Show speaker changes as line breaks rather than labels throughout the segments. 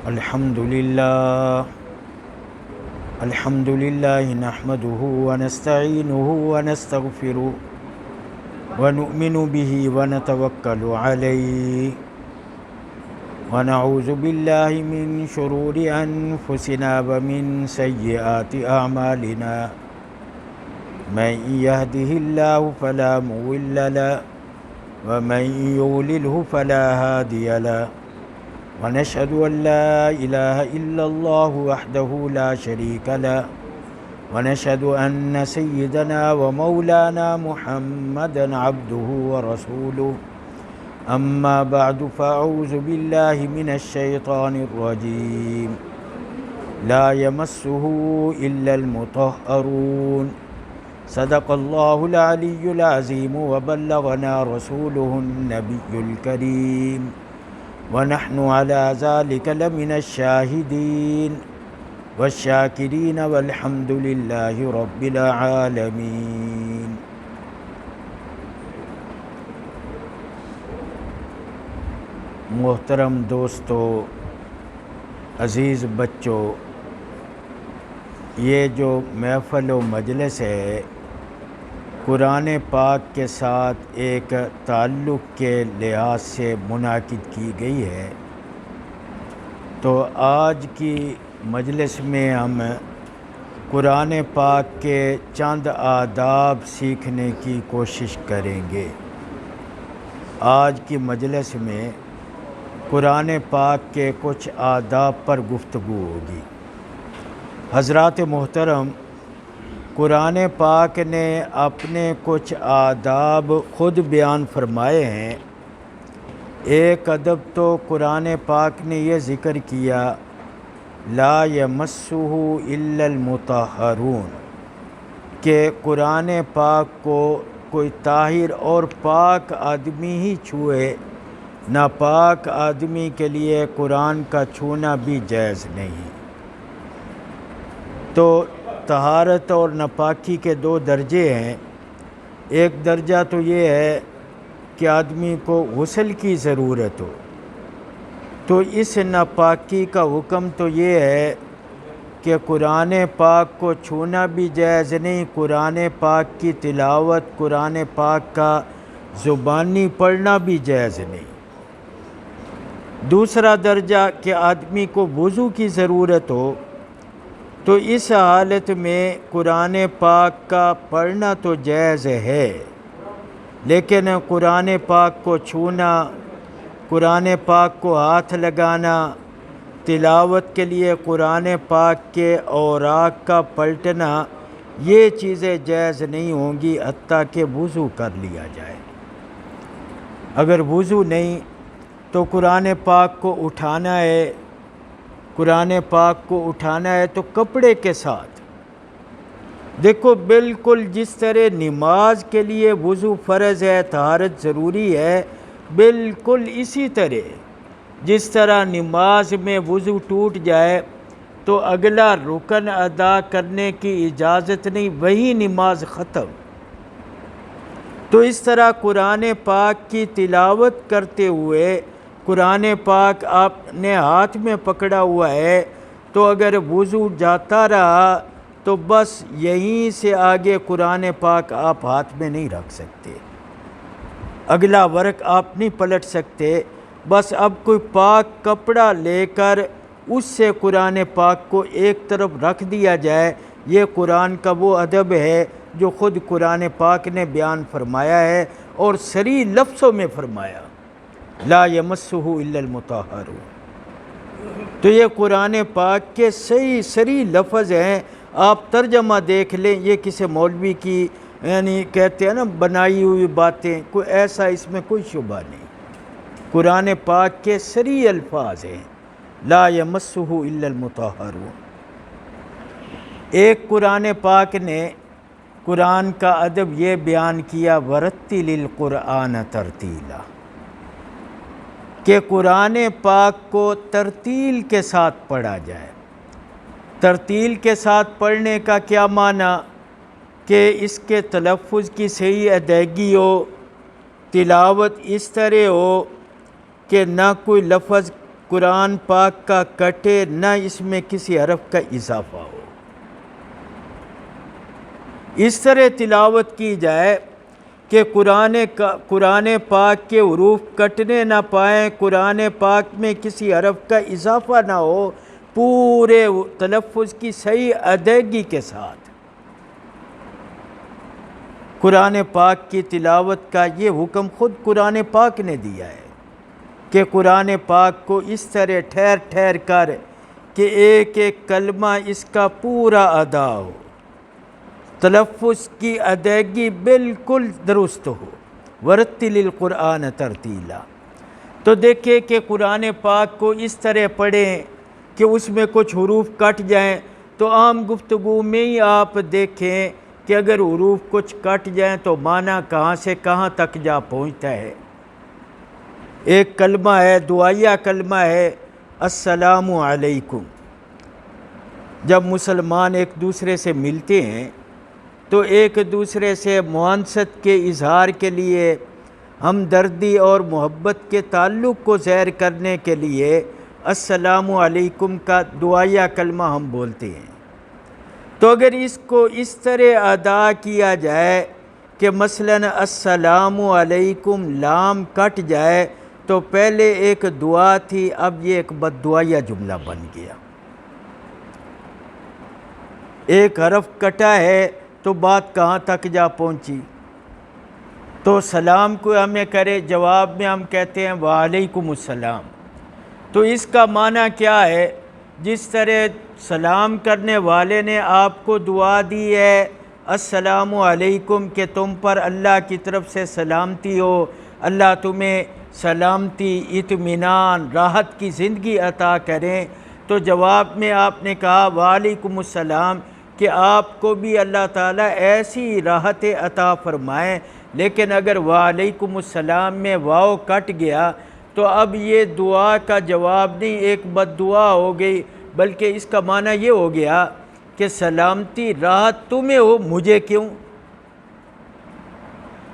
الحمد لله نحمده ونستعينه ونستغفره ونؤمن به ونتوكل عليه ونعوذ بالله من شرور أنفسنا ومن سيئات أعمالنا من يهده الله فلا مضل له ومن يضلله فلا هادي له ونشهد أن لا إله إلا الله وحده لا شريك له ونشهد أن سيدنا ومولانا محمدا عبده ورسوله أما بعد فأعوذ بالله من الشيطان الرجيم لا يمسه إلا المطهرون صدق الله العلي العظيم وبلغنا رسوله النبي الكريم ونحن على ذلك لمن الشاهدين والشاكرين والحمد لله رب العالمين۔ محترم دوستو، عزیز بچوں، یہ جو محفل و مجلس ہے قرآن پاک کے ساتھ ایک تعلق کے لحاظ سے منعقد کی گئی ہے، تو آج کی مجلس میں ہم قرآن پاک کے چند آداب سیکھنے کی کوشش کریں گے۔ آج کی مجلس میں قرآن پاک کے کچھ آداب پر گفتگو ہوگی۔ حضرات محترم، قرآن پاک نے اپنے کچھ آداب خود بیان فرمائے ہیں۔ ایک ادب تو قرآن پاک نے یہ ذکر کیا لا یمسہ الا المطہرون، کہ قرآن پاک کو کوئی طاہر اور پاک آدمی ہی چھوئے، ناپاک آدمی کے لیے قرآن کا چھونا بھی جائز نہیں۔ تو طہارت اور ناپاکی کے دو درجے ہیں۔ ایک درجہ تو یہ ہے کہ آدمی کو غسل کی ضرورت ہو، تو اس ناپاکی کا حکم تو یہ ہے کہ قرآن پاک کو چھونا بھی جائز نہیں، قرآن پاک کی تلاوت، قرآن پاک کا زبانی پڑھنا بھی جائز نہیں۔ دوسرا درجہ کہ آدمی کو وضو کی ضرورت ہو، تو اس حالت میں قرآن پاک کا پڑھنا تو جائز ہے، لیکن قرآن پاک کو چھونا، قرآن پاک کو ہاتھ لگانا، تلاوت کے لیے قرآن پاک کے اوراق کا پلٹنا، یہ چیزیں جائز نہیں ہوں گی حتیٰ کہ وضو کر لیا جائے۔ اگر وضو نہیں تو قرآن پاک کو اٹھانا ہے، قرآن پاک کو اٹھانا ہے تو کپڑے کے ساتھ۔ دیکھو، بالکل جس طرح نماز کے لیے وضو فرض ہے، طہارت ضروری ہے، بالکل اسی طرح جس طرح نماز میں وضو ٹوٹ جائے تو اگلا رکن ادا کرنے کی اجازت نہیں، وہی نماز ختم۔ تو اس طرح قرآن پاک کی تلاوت کرتے ہوئے قرآن پاک آپ نے ہاتھ میں پکڑا ہوا ہے، تو اگر وضو جاتا رہا تو بس یہیں سے آگے قرآن پاک آپ ہاتھ میں نہیں رکھ سکتے، اگلا ورق آپ نہیں پلٹ سکتے۔ بس اب کوئی پاک کپڑا لے کر اس سے قرآن پاک کو ایک طرف رکھ دیا جائے، یہ قرآن کا وہ ادب ہے جو خود قرآن پاک نے بیان فرمایا ہے اور صریح لفظوں میں فرمایا لا یمسہ الا المطہرون۔ تو یہ قرآن پاک کے صریح لفظ ہیں، آپ ترجمہ دیکھ لیں، یہ کسی مولوی کی یعنی کہتے ہیں نا بنائی ہوئی باتیں، کوئی ایسا اس میں کوئی شبہ نہیں۔ قرآن پاک کے صریح الفاظ ہیں لا یمسہ الا المطہرون۔ ایک قرآن پاک نے قرآن کا ادب یہ بیان کیا ورتل القرآن ترتیلا، کہ قرآن پاک کو ترتیل کے ساتھ پڑھا جائے۔ ترتیل کے ساتھ پڑھنے کا کیا معنی؟ کہ اس کے تلفظ کی صحیح ادائیگی ہو، تلاوت اس طرح ہو کہ نہ کوئی لفظ قرآن پاک کا کٹے نہ اس میں کسی حرف کا اضافہ ہو، اس طرح تلاوت کی جائے کہ قرآن پاک کے حروف کٹنے نہ پائیں، قرآن پاک میں کسی حرف کا اضافہ نہ ہو، پورے تلفظ کی صحیح ادائیگی کے ساتھ قرآن پاک کی تلاوت کا یہ حکم خود قرآن پاک نے دیا ہے کہ قرآن پاک کو اس طرح ٹھہر ٹھہر کر کہ ایک ایک کلمہ اس کا پورا ادا ہو، تلفظ کی ادائیگی بالکل درست ہو۔ ورتل القرآن ترتیلا، تو دیکھیں کہ قرآن پاک کو اس طرح پڑھیں کہ اس میں کچھ حروف کٹ جائیں، تو عام گفتگو میں ہی آپ دیکھیں کہ اگر حروف کچھ کٹ جائیں تو معنی کہاں سے کہاں تک جا پہنچتا ہے۔ ایک کلمہ ہے، دعائیہ کلمہ ہے السلام علیکم، جب مسلمان ایک دوسرے سے ملتے ہیں تو ایک دوسرے سے مؤانست کے اظہار کے لیے، ہمدردی اور محبت کے تعلق کو ظاہر کرنے کے لیے السلام علیکم کا دعائیہ کلمہ ہم بولتے ہیں۔ تو اگر اس کو اس طرح ادا کیا جائے کہ مثلاً السلام علیکم لام کٹ جائے تو پہلے ایک دعا تھی، اب یہ ایک بد دعائیہ جملہ بن گیا۔ ایک حرف کٹا ہے تو بات کہاں تک جا پہنچی؟ تو سلام کو ہمیں کرے، جواب میں ہم کہتے ہیں وعلیکم السلام، تو اس کا معنی کیا ہے؟ جس طرح سلام کرنے والے نے آپ کو دعا دی ہے السلام علیکم کہ تم پر اللہ کی طرف سے سلامتی ہو، اللہ تمہیں سلامتی، اطمینان، راحت کی زندگی عطا کریں، تو جواب میں آپ نے کہا وعلیکم السلام کہ آپ کو بھی اللہ تعالیٰ ایسی راحت عطا فرمائیں۔ لیکن اگر وعلیکم السلام میں واو کٹ گیا تو اب یہ دعا کا جواب نہیں، ایک بد دعا ہو گئی، بلکہ اس کا معنی یہ ہو گیا کہ سلامتی راحت تمہیں ہو، مجھے کیوں؟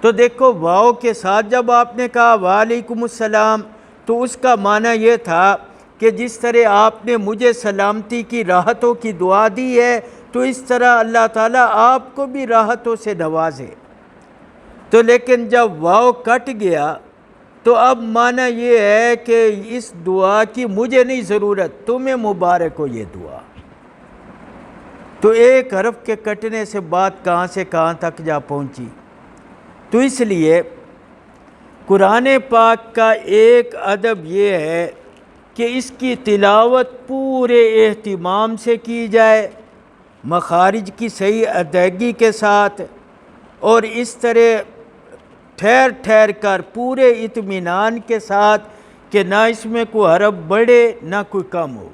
تو دیکھو واو کے ساتھ جب آپ نے کہا وعلیکم السلام تو اس کا معنی یہ تھا کہ جس طرح آپ نے مجھے سلامتی کی راحتوں کی دعا دی ہے تو اس طرح اللہ تعالیٰ آپ کو بھی راحتوں سے نوازے۔ تو لیکن جب واو کٹ گیا تو اب معنی یہ ہے کہ اس دعا کی مجھے نہیں ضرورت، تمہیں مبارک ہو یہ دعا۔ تو ایک حرف کے کٹنے سے بات کہاں سے کہاں تک جا پہنچی۔ تو اس لیے قرآن پاک کا ایک ادب یہ ہے کہ اس کی تلاوت پورے اہتمام سے کی جائے، مخارج کی صحیح ادائیگی کے ساتھ، اور اس طرح ٹھہر ٹھہر کر پورے اطمینان کے ساتھ کہ نہ اس میں کوئی حرف بڑھے نہ کوئی کم ہو۔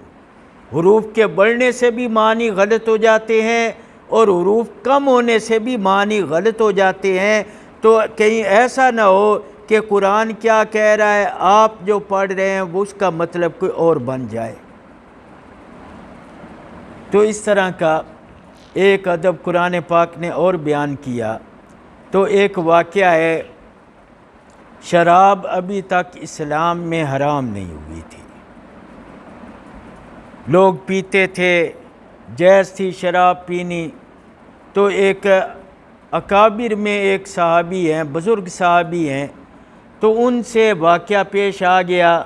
حروف کے بڑھنے سے بھی معنی غلط ہو جاتے ہیں اور حروف کم ہونے سے بھی معنی غلط ہو جاتے ہیں، تو کہیں ایسا نہ ہو کہ قرآن کیا کہہ رہا ہے آپ جو پڑھ رہے ہیں وہ اس کا مطلب کوئی اور بن جائے۔ تو اس طرح کا ایک ادب قرآن پاک نے اور بیان کیا۔ تو ایک واقعہ ہے، شراب ابھی تک اسلام میں حرام نہیں ہوئی تھی، لوگ پیتے تھے، جائز تھی شراب پینی۔ تو ایک اکابر میں ایک صحابی ہیں، بزرگ صحابی ہیں، تو ان سے واقعہ پیش آ گیا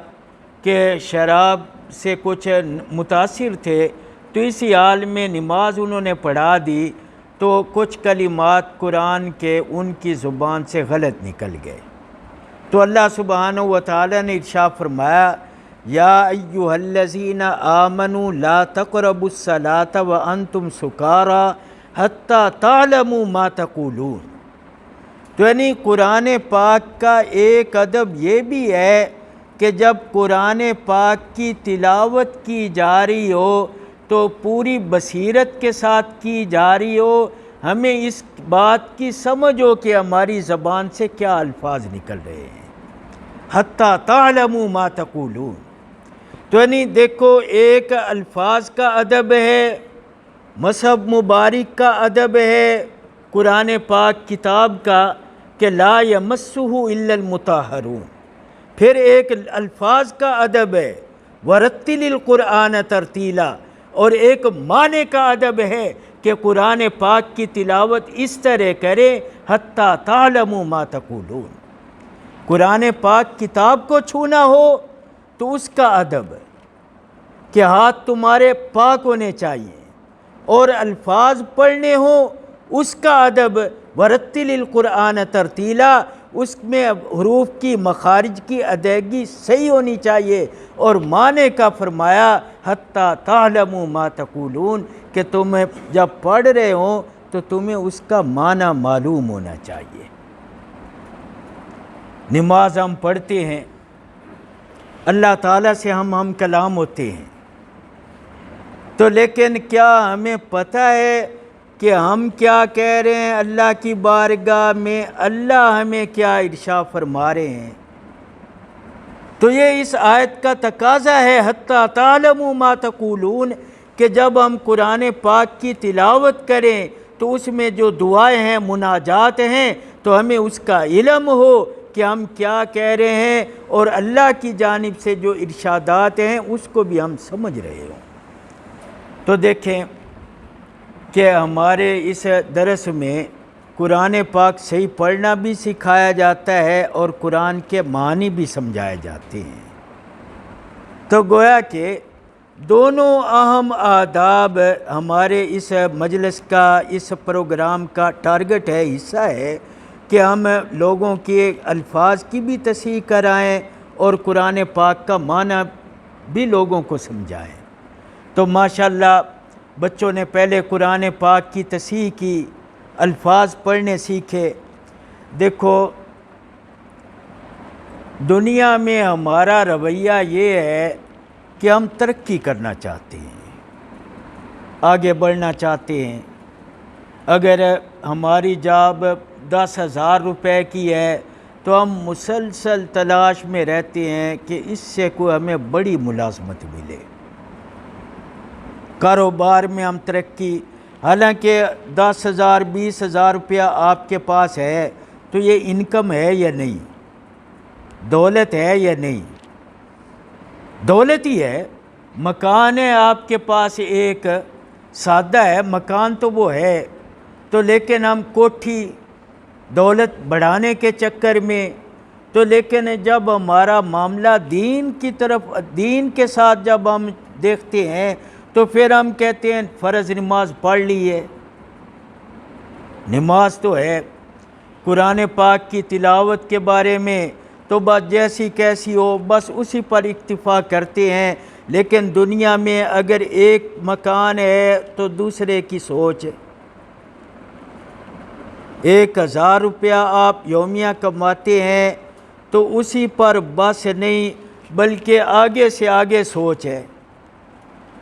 کہ شراب سے کچھ متاثر تھے، تو اسی حال میں نماز انہوں نے پڑھا دی تو کچھ کلمات قرآن کے ان کی زبان سے غلط نکل گئے۔ تو اللہ سبحانہ و تعالیٰ نے ارشاد فرمایا یا ایھا الذین آمنوا لا تقربوا الصلاۃ وانتم سکارى حتی تعلموا ما تقولون۔ تو یعنی قرآن پاک کا ایک ادب یہ بھی ہے کہ جب قرآن پاک کی تلاوت کی جا رہی ہو تو پوری بصیرت کے ساتھ کی جا رہی ہو، ہمیں اس بات کی سمجھ ہو کہ ہماری زبان سے کیا الفاظ نکل رہے ہیں۔ حتی تعلموا ما تقولون، تو یعنی دیکھو ایک الفاظ کا ادب ہے، مذہب مبارک کا ادب ہے، قرآن پاک کتاب کا کہ لا یمسہ الا المطہرون۔ پھر ایک الفاظ کا ادب ہے، ورتل القرآن ترتیلا، اور ایک معنی کا ادب ہے کہ قرآن پاک کی تلاوت اس طرح کرے حتیٰ تعلموا ما تقولون۔ قرآن پاک کتاب کو چھونا ہو تو اس کا ادب کہ ہاتھ تمہارے پاک ہونے چاہیے، اور الفاظ پڑھنے ہوں اس کا ادب ورتل القرآن ترتیلا، اس میں حروف کی مخارج کی ادائیگی صحیح ہونی چاہیے، اور معنی کا فرمایا حتیٰ تعلموا ما تقولون، کہ تم جب پڑھ رہے ہوں تو تمہیں اس کا معنی معلوم ہونا چاہیے۔ نماز ہم پڑھتے ہیں، اللہ تعالیٰ سے ہم کلام ہوتے ہیں، تو لیکن کیا ہمیں پتہ ہے کہ ہم کیا کہہ رہے ہیں اللہ کی بارگاہ میں، اللہ ہمیں کیا ارشاد فرما رہے ہیں؟ تو یہ اس آیت کا تقاضا ہے حتیٰ تعلموا ما تقولون، کہ جب ہم قرآن پاک کی تلاوت کریں تو اس میں جو دعائیں ہیں، مناجات ہیں، تو ہمیں اس کا علم ہو کہ ہم کیا کہہ رہے ہیں، اور اللہ کی جانب سے جو ارشادات ہیں اس کو بھی ہم سمجھ رہے ہوں۔ تو دیکھیں کہ ہمارے اس درس میں قرآن پاک صحیح پڑھنا بھی سکھایا جاتا ہے اور قرآن کے معنی بھی سمجھائے جاتے ہیں۔ تو گویا کہ دونوں اہم آداب ہمارے اس مجلس کا، اس پروگرام کا ٹارگٹ ہے، حصہ ہے کہ ہم لوگوں کے الفاظ کی بھی تصحیح کرائیں اور قرآن پاک کا معنی بھی لوگوں کو سمجھائیں۔ تو ماشاءاللہ بچوں نے پہلے قرآن پاک کی تصحیح کی، الفاظ پڑھنے سیکھے۔ دیکھو دنیا میں ہمارا رویہ یہ ہے کہ ہم ترقی کرنا چاہتے ہیں، آگے بڑھنا چاہتے ہیں۔ اگر ہماری جاب 10,000 روپے کی ہے تو ہم مسلسل تلاش میں رہتے ہیں کہ اس سے کوئی ہمیں بڑی ملازمت ملے، کاروبار میں ہم ترقی۔ حالانکہ 10,000 20,000 روپیہ آپ کے پاس ہے تو یہ انکم ہے یا نہیں، دولت ہے یا نہیں؟ دولت ہی ہے۔ مکان ہے آپ کے پاس، ایک سادہ ہے مکان تو وہ ہے، تو لیکن ہم کوٹھی دولت بڑھانے کے چکر میں، تو لیکن جب ہمارا معاملہ دین کی طرف، دین کے ساتھ جب ہم دیکھتے ہیں تو پھر ہم کہتے ہیں فرض نماز پڑھ لی ہے، نماز تو ہے۔ قرآن پاک کی تلاوت کے بارے میں تو بس جیسی کیسی ہو بس اسی پر اکتفا کرتے ہیں، لیکن دنیا میں اگر ایک مکان ہے تو دوسرے کی سوچ، 1,000 روپیہ آپ یومیہ کماتے ہیں تو اسی پر بس نہیں بلکہ آگے سے آگے سوچ ہے۔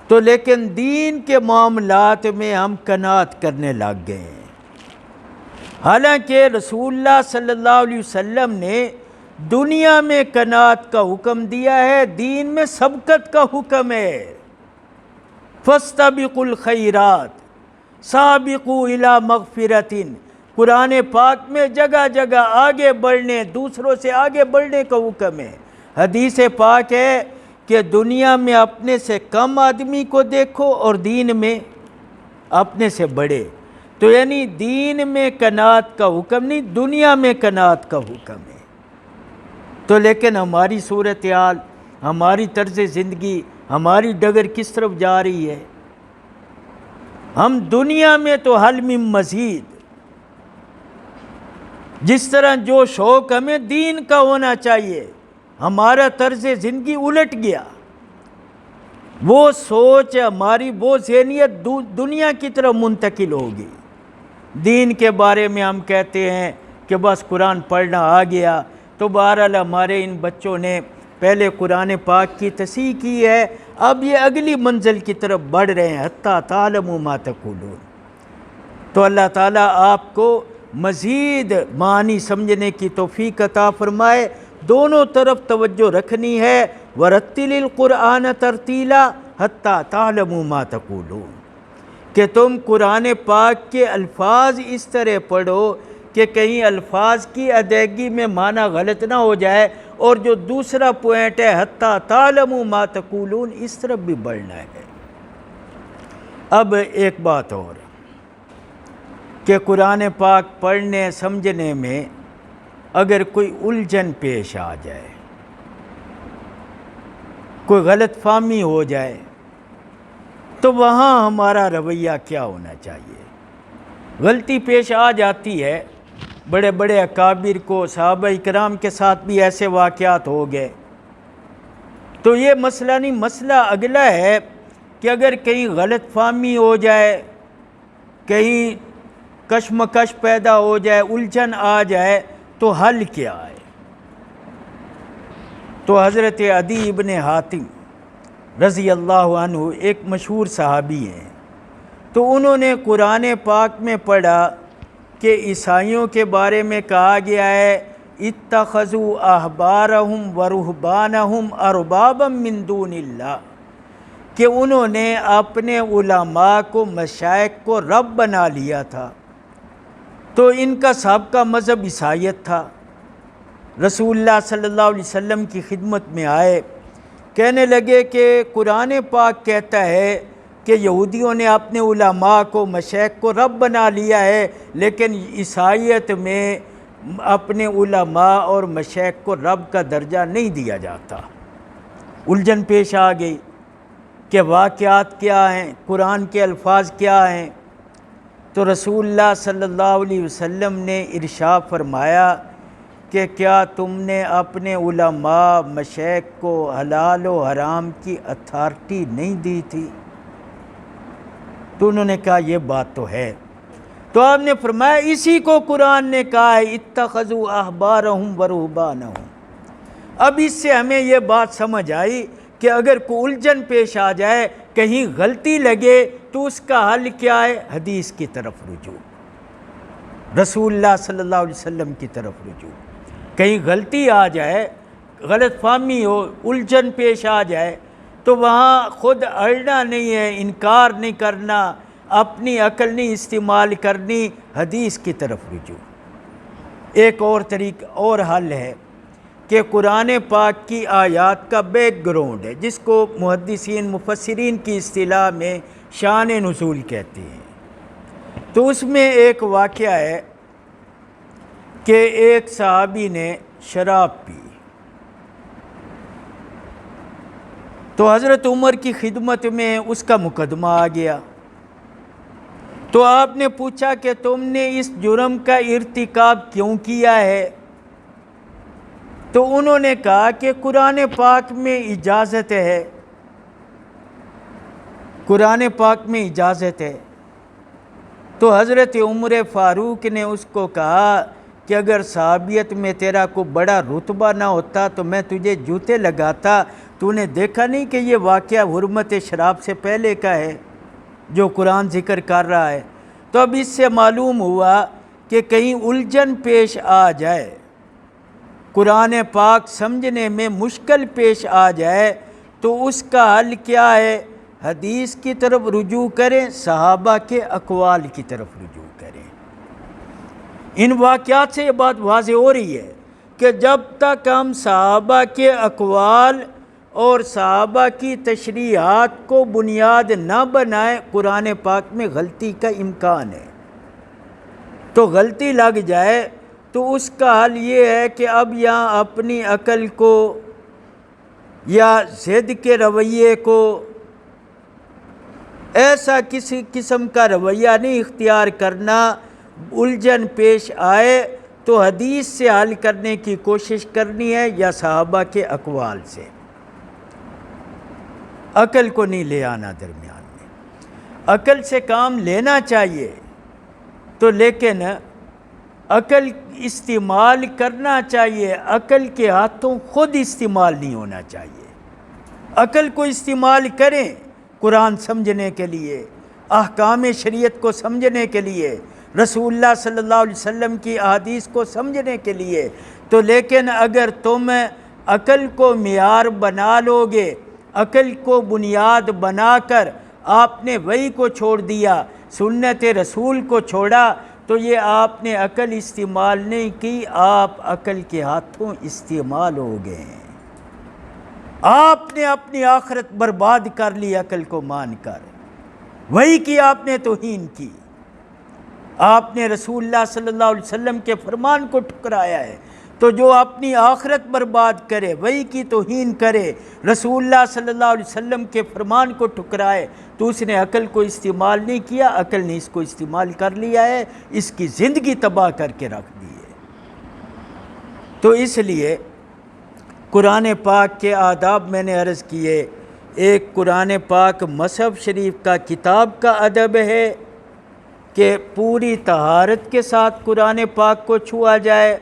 تو لیکن دین کے معاملات میں ہم قناعت کرنے لگ گئے ہیں، حالانکہ رسول اللہ صلی اللہ علیہ وسلم نے دنیا میں قناعت کا حکم دیا ہے، دین میں سبقت کا حکم ہے۔ فاستبقوا الخیرات سابقوا الی مغفرۃ، قرآن پاک میں جگہ جگہ آگے بڑھنے، دوسروں سے آگے بڑھنے کا حکم ہے۔ حدیث پاک ہے کہ دنیا میں اپنے سے کم آدمی کو دیکھو اور دین میں اپنے سے بڑے، تو یعنی دین میں قناعت کا حکم نہیں، دنیا میں قناعت کا حکم ہے۔ تو لیکن ہماری صورتحال، ہماری طرز زندگی، ہماری ڈگر کس طرف جا رہی ہے؟ ہم دنیا میں تو حل من مزید، جس طرح جو شوق ہمیں دین کا ہونا چاہیے، ہمارا طرز زندگی الٹ گیا، وہ سوچ ہماری، وہ ذہنیت دنیا کی طرف منتقل ہوگی۔ دین کے بارے میں ہم کہتے ہیں کہ بس قرآن پڑھنا آ گیا، تو بہرحال ہمارے ان بچوں نے پہلے قرآن پاک کی تصحیح کی ہے، اب یہ اگلی منزل کی طرف بڑھ رہے ہیں حتیٰ تعلموا ما تقولون۔ تو اللہ تعالیٰ آپ کو مزید معنی سمجھنے کی توفیق عطا فرمائے۔ دونوں طرف توجہ رکھنی ہے، ورتل القرآن ترتیلا حتیٰ تعلموا ما تقولون، کہ تم قرآن پاک کے الفاظ اس طرح پڑھو کہ کہیں الفاظ کی ادائیگی میں معنی غلط نہ ہو جائے، اور جو دوسرا پوائنٹ ہے حتیٰ تعلموا ما تقولون، اس طرف بھی بڑھنا ہے۔ اب ایک بات اور کہ قرآن پاک پڑھنے سمجھنے میں اگر کوئی الجھن پیش آ جائے، کوئی غلط فہمی ہو جائے، تو وہاں ہمارا رویہ کیا ہونا چاہیے؟ غلطی پیش آ جاتی ہے، بڑے بڑے اکابر کو، صحابہ اکرام کے ساتھ بھی ایسے واقعات ہو گئے، تو یہ مسئلہ نہیں، مسئلہ اگلا ہے کہ اگر کہیں غلط فہمی ہو جائے، کہیں کشمکش پیدا ہو جائے، الجھن آ جائے، تو حل کیا ہے؟ تو حضرت عدی ابن حاتم رضی اللہ عنہ ایک مشہور صحابی ہیں، تو انہوں نے قرآن پاک میں پڑھا کہ عیسائیوں کے بارے میں کہا گیا ہے اتخذوا احبارہم ورہبانہم اربابا من دون اللہ، کہ انہوں نے اپنے علماء کو، مشائخ کو رب بنا لیا تھا۔ تو ان کا سابقہ مذہب عیسائیت تھا۔ رسول اللہ صلی اللہ علیہ وسلم کی خدمت میں آئے، کہنے لگے کہ قرآن پاک کہتا ہے کہ یہودیوں نے اپنے علماء کو، مشائخ کو رب بنا لیا ہے، لیکن عیسائیت میں اپنے علماء اور مشائخ کو رب کا درجہ نہیں دیا جاتا۔ الجھن پیش آ گئی کہ واقعات کیا ہیں، قرآن کے الفاظ کیا ہیں؟ تو رسول اللہ صلی اللہ علیہ وسلم نے ارشاد فرمایا کہ کیا تم نے اپنے علماء، مشائخ کو حلال و حرام کی اتھارٹی نہیں دی تھی؟ تو انہوں نے کہا یہ بات تو ہے۔ تو آپ نے فرمایا اسی کو قرآن نے کہا ہے اتخذوا احبارہم ورہبانہم۔ اب اس سے ہمیں یہ بات سمجھ آئی کہ اگر کوئی الجھن پیش آ جائے، کہیں غلطی لگے، تو اس کا حل کیا ہے؟ حدیث کی طرف رجوع، رسول اللہ صلی اللہ علیہ وسلم کی طرف رجوع۔ کہیں غلطی آ جائے، غلط فہمی ہو، الجھن پیش آ جائے، تو وہاں خود اڑنا نہیں ہے، انکار نہیں کرنا، اپنی عقل نہیں استعمال کرنی، حدیث کی طرف رجوع۔ ایک اور طریقہ اور حل ہے کہ قرآن پاک کی آیات کا بیک گراؤنڈ ہے، جس کو محدثین، مفسرین کی اصطلاح میں شان نزول کہتے ہیں۔ تو اس میں ایک واقعہ ہے کہ ایک صحابی نے شراب پی، تو حضرت عمر کی خدمت میں اس کا مقدمہ آ گیا۔ تو آپ نے پوچھا کہ تم نے اس جرم کا ارتکاب کیوں کیا ہے؟ تو انہوں نے کہا کہ قرآن پاک میں اجازت ہے، قرآن پاک میں اجازت ہے۔ تو حضرت عمر فاروق نے اس کو کہا کہ اگر صحابیت میں تیرا کو بڑا رتبہ نہ ہوتا تو میں تجھے جوتے لگاتا، تو نے دیکھا نہیں کہ یہ واقعہ حرمت شراب سے پہلے کا ہے جو قرآن ذکر کر رہا ہے؟ تو اب اس سے معلوم ہوا کہ کہیں الجھن پیش آ جائے، قرآن پاک سمجھنے میں مشکل پیش آ جائے، تو اس کا حل کیا ہے؟ حدیث کی طرف رجوع کریں، صحابہ کے اقوال کی طرف رجوع کریں۔ ان واقعات سے یہ بات واضح ہو رہی ہے کہ جب تک ہم صحابہ کے اقوال اور صحابہ کی تشریحات کو بنیاد نہ بنائیں، قرآن پاک میں غلطی کا امکان ہے۔ تو غلطی لگ جائے تو اس کا حل یہ ہے کہ اب یہاں اپنی عقل کو یا ضد کے رویے کو، ایسا کسی قسم کا رویہ نہیں اختیار کرنا، الجھن پیش آئے تو حدیث سے حل کرنے کی کوشش کرنی ہے یا صحابہ کے اقوال سے۔ عقل کو نہیں لے آنا درمیان میں، عقل سے کام لینا چاہیے تو، لیکن عقل استعمال کرنا چاہیے، عقل کے ہاتھوں خود استعمال نہیں ہونا چاہیے۔ عقل کو استعمال کریں قرآن سمجھنے کے لیے، احکام شریعت کو سمجھنے کے لیے، رسول اللہ صلی اللہ علیہ وسلم کی احادیث کو سمجھنے کے لیے، تو لیکن اگر تم عقل کو معیار بنا لو گے، عقل کو بنیاد بنا کر آپ نے وحی کو چھوڑ دیا، سنت رسول کو چھوڑا، تو یہ آپ نے عقل استعمال نہیں کی، آپ عقل کے ہاتھوں استعمال ہو گئے ہیں۔ آپ نے اپنی آخرت برباد کر لی عقل کو مان کر، وہی کی آپ نے توہین کی، آپ نے رسول اللہ صلی اللہ علیہ وسلم کے فرمان کو ٹھکرایا ہے۔ تو جو اپنی آخرت برباد کرے، وہی کی توہین کرے، رسول اللہ صلی اللہ علیہ وسلم کے فرمان کو ٹھکرائے، تو اس نے عقل کو استعمال نہیں کیا، عقل نے اس کو استعمال کر لیا ہے، اس کی زندگی تباہ کر کے رکھ دی ہے۔ تو اس لیے قرآن پاک کے آداب میں نے عرض کیے، ایک قرآن پاک مصحف شریف کا کتاب کا ادب ہے کہ پوری طہارت کے ساتھ قرآن پاک کو چھوا جائے۔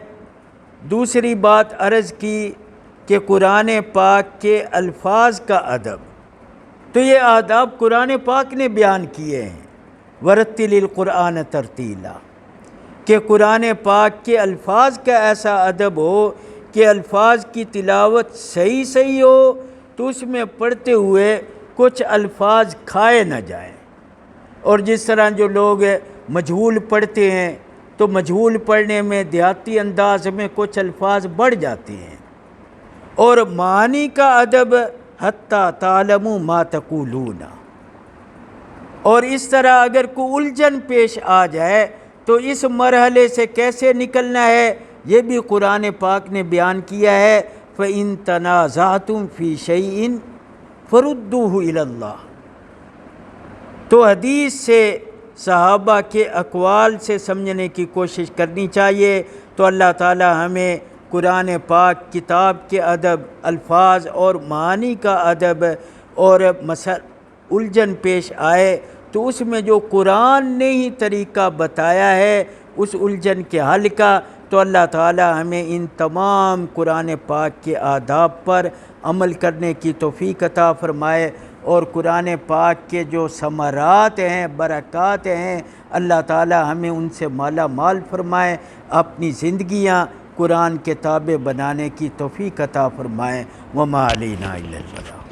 دوسری بات عرض کی کہ قرآن پاک کے الفاظ کا ادب، تو یہ آداب قرآن پاک نے بیان کیے ہیں، ورتل القرآن ترتیلا، کہ قرآن پاک کے الفاظ کا ایسا ادب ہو کہ الفاظ کی تلاوت صحیح ہو، تو اس میں پڑھتے ہوئے کچھ الفاظ کھائے نہ جائیں۔ اور جس طرح جو لوگ مجہول پڑھتے ہیں تو مجہول پڑھنے میں دیہاتی انداز میں کچھ الفاظ بڑھ جاتے ہیں۔ اور معنی کا ادب حتیٰ تعلموا ما تقولون، اور اس طرح اگر کوئی الجھن پیش آ جائے تو اس مرحلے سے کیسے نکلنا ہے، یہ بھی قرآن پاک نے بیان کیا ہے۔ فَإِن تَنَازَعْتُمْ فِي شَيْءٍ فَرُدُّوهُ إِلَى اللَّهِ، تو حدیث سے صحابہ کے اقوال سے سمجھنے کی کوشش کرنی چاہیے۔ تو اللہ تعالی ہمیں قرآن پاک کتاب کے ادب، الفاظ اور معانی کا ادب، اور الجھن پیش آئے تو اس میں جو قرآن نے ہی طریقہ بتایا ہے اس الجھن کے حل کا، تو اللہ تعالی ہمیں ان تمام قرآن پاک کے آداب پر عمل کرنے کی توفیق عطا فرمائے، اور قرآن پاک کے جو ثمرات ہیں، برکات ہیں، اللہ تعالی ہمیں ان سے مالا مال فرمائے، اپنی زندگیاں قرآن کے تابع بنانے کی توفیق عطا فرمائے۔ وما علینا الا البلاغ۔